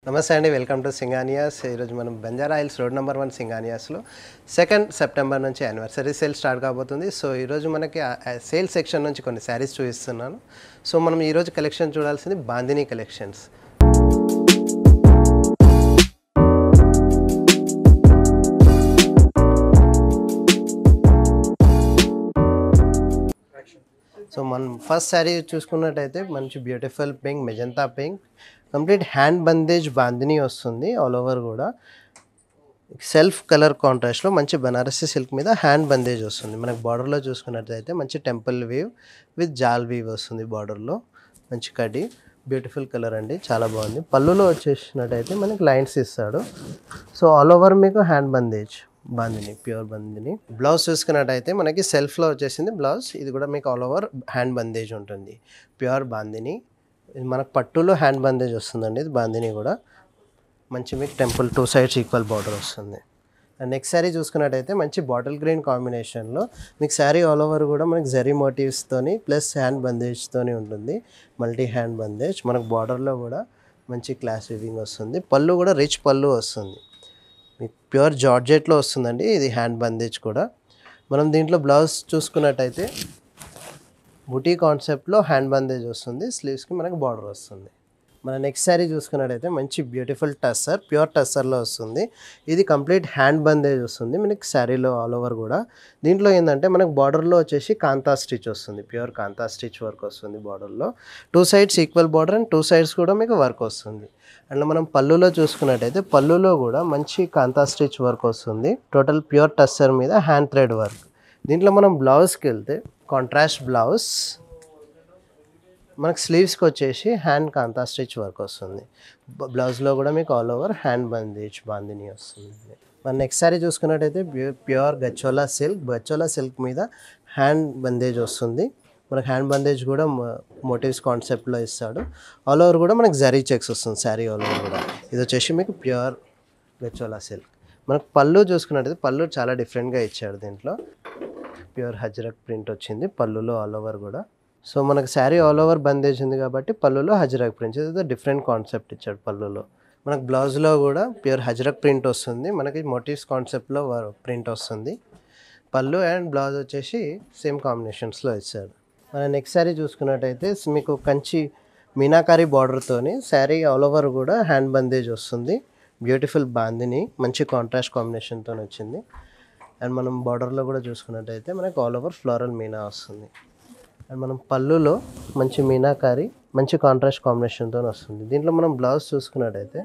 నమస్తే అండి, welcome to సింగానియాస్. ఈరోజు మనం Banjara Hills road number 1 సింగానియాస్లో 2 September నుంచి యానివర్సరీ సేల్ స్టార్ట్ కాబోతుంది. సో ఈరోజు మనకి సేల్ సెక్షన్ నుంచి కొన్ని శారీస్ చూపిస్తున్నాను. సో మనం ఈరోజు కలెక్షన్ చూడాల్సింది బాందినీ కలెక్షన్స్. సో మనం ఫస్ట్ శారీ చూసుకున్నట్టయితే మంచి beautiful pink, magenta pink, complete hand bandhej bandhani వస్తుంది. ఆల్ ఓవర్ కూడా సెల్ఫ్ కలర్ కాంట్రాస్ట్లో మంచి బనారసి సిల్క్ మీద హ్యాండ్ బందేజ్ వస్తుంది. మనకు బార్డర్లో చూసుకున్నట్టయితే మంచి టెంపుల్ వీవ్ విత్ జాల్ వీవ్ వస్తుంది. బార్డర్లో మంచి కడి, బ్యూటిఫుల్ కలర్ అండి, చాలా బాగుంది. పళ్ళులో వచ్చేసినట్టయితే మనకి లైన్స్ ఇస్తాడు. సో ఆల్ ఓవర్ మీకు hand bandhej bandhani, pure bandhani. Blouse చూసుకున్నట్టయితే మనకి సెల్ఫ్లో వచ్చేసింది బ్లౌజ్. ఇది కూడా మీకు ఆల్ ఓవర్ హ్యాండ్ బందేజ్ ఉంటుంది, ప్యూర్ బాందిని. ఇది మనకు పట్టులో హ్యాండ్ బందేజ్ వస్తుందండి. ఇది బాందిని కూడా మంచి మీకు టెంపుల్ 2 సైడ్స్ ఈక్వల్ బార్డర్ వస్తుంది. అండ్ నెక్స్ట్ శారీ చూసుకున్నట్టయితే మంచి బాటిల్ గ్రీన్ కాంబినేషన్లో మీకు శారీ ఆల్ ఓవర్ కూడా మనకి జరీ మోటివ్స్తోని ప్లస్ హ్యాండ్ బందేజ్తోని ఉంటుంది. Multi hand bandhej. మనకు బార్డర్లో కూడా మంచి క్లాస్ వీవింగ్ వస్తుంది. పళ్ళు కూడా రిచ్ పళ్ళు వస్తుంది, మీకు ప్యూర్ జార్జెట్లో వస్తుందండి. ఇది హ్యాండ్ బందేజ్ కూడా. మనం దీంట్లో బ్లౌజ్ చూసుకున్నట్టయితే బుటీ కాన్సెప్ట్లో హ్యాండ్ బందేజ్ వస్తుంది. స్లీవ్స్కి మనకు బార్డర్ వస్తుంది. మన నెక్స్ట్ శారీ చూసుకున్నట్టయితే మంచి బ్యూటిఫుల్ టస్సర్, ప్యూర్ టస్సర్లో వస్తుంది. ఇది కంప్లీట్ హ్యాండ్ బందేజ్ వస్తుంది మనకి శారీలో ఆల్ ఓవర్ కూడా. దీంట్లో ఏంటంటే మనకు బార్డర్లో వచ్చేసి కాంతా స్టిచ్ వస్తుంది, ప్యూర్ కాంతా స్టిచ్ వర్క్ వస్తుంది బార్డర్లో. 2 sides equal border and 2 sides కూడా మీకు వర్క్ వస్తుంది. అండ్ మనం పళ్ళులో చూసుకున్నట్టయితే పళ్ళులో కూడా మంచి కాంతా స్టిచ్ వర్క్ వస్తుంది. టోటల్ ప్యూర్ టస్సర్ మీద హ్యాండ్ థ్రెడ్ వర్క్. దీంట్లో మనం బ్లౌజ్కి వెళ్తే కాంట్రాస్ట్ బ్లౌజ్, మనకు స్లీవ్స్కి వచ్చేసి హ్యాండ్ కాంతా స్టిచ్ వర్క్ వస్తుంది. బ్లౌజ్లో కూడా మీకు all over hand bandhej bandhani వస్తుంది. మన నెక్స్ట్ శారీ చూసుకున్నట్టయితే ప్యూర్ గచ్చోలా సిల్క్, గచ్చోలా సిల్క్ మీద హ్యాండ్ బందేజ్ వస్తుంది. మనకు హ్యాండ్ బందేజ్ కూడా మోటివ్స్ కాన్సెప్ట్లో ఇస్తాడు. ఆల్ ఓవర్ కూడా మనకు జరీ చెక్స్ వస్తుంది శారీ ఆల్ ఓవర్ కూడా. ఇది వచ్చేసి మీకు ప్యూర్ గచ్చోలా సిల్క్. మనకు పళ్ళు చూసుకున్నట్టయితే పళ్ళు చాలా డిఫరెంట్గా ఇచ్చాడు. దీంట్లో ప్యూర్ హజరక్ ప్రింట్ వచ్చింది పళ్ళులో ఆల్ ఓవర్ కూడా. సో మనకు శారీ ఆల్ ఓవర్ బందేజ్ ఉంది కాబట్టి పళ్ళులో హజరక్ ప్రింట్, ఇది డిఫరెంట్ కాన్సెప్ట్ ఇచ్చాడు పళ్ళులో. మనకు బ్లౌజ్లో కూడా ప్యూర్ హజరక్ ప్రింట్ వస్తుంది. మనకి మోటివ్స్ కాన్సెప్ట్లో ప్రింట్ వస్తుంది. పళ్ళు అండ్ బ్లౌజ్ వచ్చేసి సేమ్ కాంబినేషన్స్లో ఇచ్చాడు. మన నెక్స్ట్ శారీ చూసుకున్నట్టయితే మీకు కంచి మీనాకారి బార్డర్తోని శారీ ఆల్ ఓవర్ కూడా హ్యాండ్ బందేజ్ వస్తుంది. బ్యూటిఫుల్ బాందిని మంచి కాంట్రాస్ట్ కాంబినేషన్తో వచ్చింది. అండ్ మనం బార్డర్లో కూడా చూసుకున్నట్టయితే మనకు ఆల్ ఓవర్ ఫ్లోరల్ మీనా వస్తుంది. అండ్ మనం పళ్ళులో మంచి మీనాకారి మంచి కాంట్రాస్ట్ కాంబినేషన్తో వస్తుంది. దీంట్లో మనం బ్లౌజ్ చూసుకున్నట్టయితే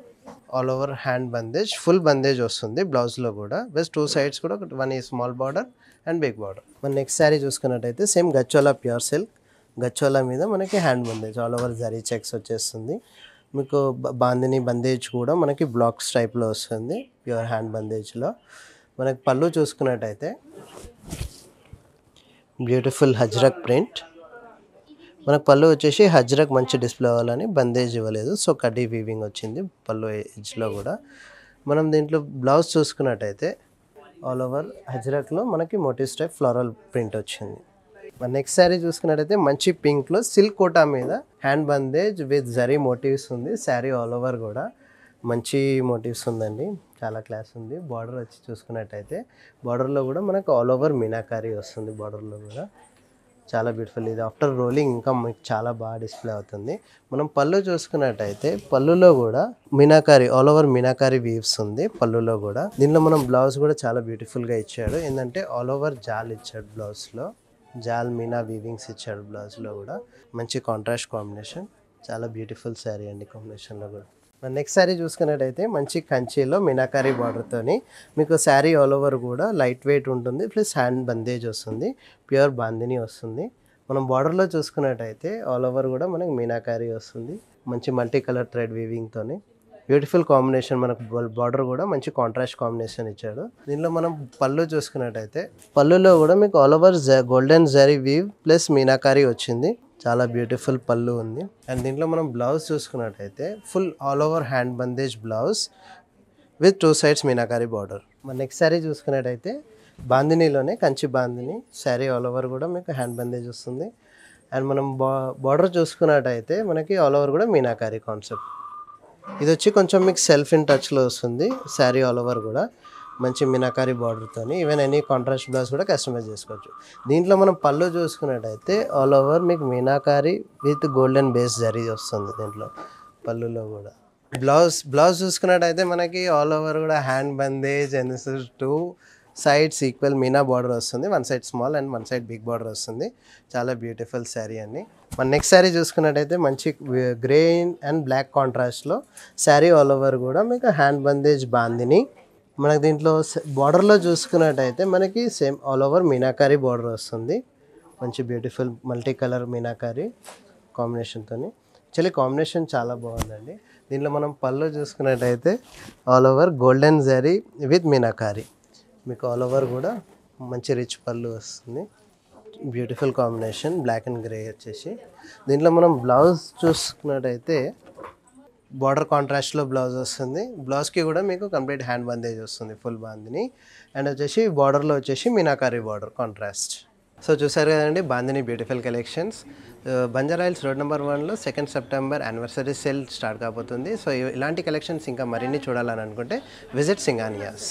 all over hand bandhej, full bandhej వస్తుంది బ్లౌజ్లో కూడా. బస్ 2 సైడ్స్ కూడా 1 small border and big border. మన నెక్స్ట్ శారీ చూసుకున్నట్టయితే same gharchola pure silk, gharchola మీద మనకి hand bandhej all over zari checks వచ్చేస్తుంది. మీకు బాందిని బందేజ్ కూడా మనకి బ్లాక్స్ టైప్లో వస్తుంది ప్యూర్ హ్యాండ్ బందేజ్లో. మనకి పళ్ళు చూసుకున్నట్టయితే బ్యూటిఫుల్ హజ్రక్ ప్రింట్. మనకు పళ్ళు వచ్చేసి హజ్రక్ మంచి డిస్ప్లే అవ్వాలని బందేజ్ ఇవ్వలేదు, సో కడ్డీ వీవింగ్ వచ్చింది పళ్ళు ఎడ్జ్లో కూడా. మనం దీంట్లో బ్లౌజ్ చూసుకున్నట్టయితే ఆల్ ఓవర్ హజ్రక్లో మనకి మోటివ్స్ టైప్ ఫ్లోరల్ ప్రింట్ వచ్చింది. మన నెక్స్ట్ శారీ చూసుకున్నట్టయితే మంచి పింక్లో సిల్క్ కోటా మీద hand bandhej with zari motifs ఉంది. శారీ ఆల్ ఓవర్ కూడా మంచి మోటివ్స్ ఉందండి, చాలా క్లాస్ ఉంది. బార్డర్ వచ్చి చూసుకున్నట్టయితే బార్డర్లో కూడా మనకు ఆల్ ఓవర్ మీనాకారి వస్తుంది. బార్డర్లో కూడా చాలా బ్యూటిఫుల్. ఇది ఆఫ్టర్ రోలింగ్ ఇంకా మీకు చాలా బాగా డిస్ప్లే అవుతుంది. మనం పళ్ళు చూసుకున్నట్టయితే పళ్ళులో కూడా meenakari all over meenakari weaves ఉంది పళ్ళులో కూడా. దీనిలో మనం బ్లౌజ్ కూడా చాలా బ్యూటిఫుల్గా ఇచ్చాడు. ఏంటంటే ఆల్ ఓవర్ జాల్ ఇచ్చాడు బ్లౌజ్లో, జాల్ మీనా వీవింగ్స్ ఇచ్చాడు బ్లౌజ్లో కూడా. మంచి కాంట్రాస్ట్ కాంబినేషన్, చాలా బ్యూటిఫుల్ శారీ అండి కాంబినేషన్లో కూడా. నెక్స్ట్ శారీ చూసుకున్నట్టయితే మంచి కంచిలో మీనాకారి బార్డర్తోని మీకు శారీ ఆల్ ఓవర్ కూడా లైట్ వెయిట్ ఉంటుంది, ప్లస్ హ్యాండ్ బందేజ్ వస్తుంది, ప్యూర్ బాందిని వస్తుంది. మనం బార్డర్లో చూసుకున్నట్టయితే ఆల్ ఓవర్ కూడా మనకి మీనాకారి వస్తుంది, మంచి మల్టీ కలర్ థ్రెడ్ వీవింగ్తోని బ్యూటిఫుల్ కాంబినేషన్. మనకు బార్డర్ కూడా మంచి కాంట్రాస్ట్ కాంబినేషన్ ఇచ్చాడు. దీనిలో మనం పళ్ళు చూసుకున్నట్టయితే పళ్ళులో కూడా మీకు all over golden zari weave plus meenakari వచ్చింది, చాలా బ్యూటిఫుల్ పళ్ళు ఉంది. అండ్ దీంట్లో మనం బ్లౌజ్ చూసుకున్నట్టయితే full all over hand bandhej blouse with 2 sides meenakari border. మన నెక్స్ట్ శారీ చూసుకున్నట్టయితే బాందినీలోనే కంచి బాందిని శారీ ఆల్ ఓవర్ కూడా మీకు హ్యాండ్ బందేజ్ వస్తుంది. అండ్ మనం బార్డర్ చూసుకున్నట్టయితే మనకి ఆల్ ఓవర్ కూడా మీనాకారి కాన్సెప్ట్. ఇది వచ్చి కొంచెం మీకు సెల్ఫ్ ఇన్ టచ్లో వస్తుంది. శారీ ఆల్ ఓవర్ కూడా మంచి మీనాకారి బార్డర్తోని, ఈవెన్ ఎనీ కాంట్రాస్ట్ బ్లౌజ్ కూడా కస్టమైజ్ చేసుకోవచ్చు. దీంట్లో మనం పళ్ళు చూసుకున్నట్టయితే ఆల్ ఓవర్ మీకు meenakari with golden base zari వస్తుంది దీంట్లో పళ్ళులో కూడా. బ్లౌజ్ చూసుకున్నట్టయితే మనకి ఆల్ ఓవర్ కూడా hand bandhej and 2 sides equal meena border వస్తుంది. 1 side small and 1 side big border వస్తుంది. చాలా బ్యూటిఫుల్ శారీ అండి. మన నెక్స్ట్ శారీ చూసుకున్నట్టయితే మంచి గ్రీన్ అండ్ బ్లాక్ కాంట్రాస్ట్లో శారీ ఆల్ ఓవర్ కూడా మీకు హ్యాండ్ బందేజ్ బాందిని. మనకి దీంట్లో బార్డర్లో చూసుకున్నట్టయితే మనకి same all over meenakari border వస్తుంది. మంచి బ్యూటిఫుల్ మల్టీ కలర్ మీనాకారి కాంబినేషన్తో. యాక్చువల్లీ కాంబినేషన్ చాలా బాగుందండి. దీంట్లో మనం పళ్ళు చూసుకున్నట్టయితే all over golden zari with meenakari, మీకు ఆల్ ఓవర్ కూడా మంచి రిచ్ పళ్ళు వస్తుంది. Beautiful combination black and grey వచ్చేసి. దీంట్లో మనం బ్లౌజ్ చూసుకున్నట్టయితే బార్డర్ కాంట్రాస్ట్లో బ్లౌజ్ వస్తుంది. బ్లౌజ్కి కూడా మీకు కంప్లీట్ హ్యాండ్ బందేజ్ వస్తుంది, ఫుల్ బాందిని. అండ్ వచ్చేసి బార్డర్లో వచ్చేసి మీనాకారి బార్డర్ కాంట్రాస్ట్. సో చూసారు కదండి bandhani beautiful collections. Banjara Hills road number 1లో 2 సెప్టెంబర్ యానివర్సరీ సేల్ స్టార్ట్ కాబోతుంది. సో ఇలాంటి కలెక్షన్స్ ఇంకా మరిన్ని చూడాలని అనుకుంటే విజిట్ సింగానియాస్.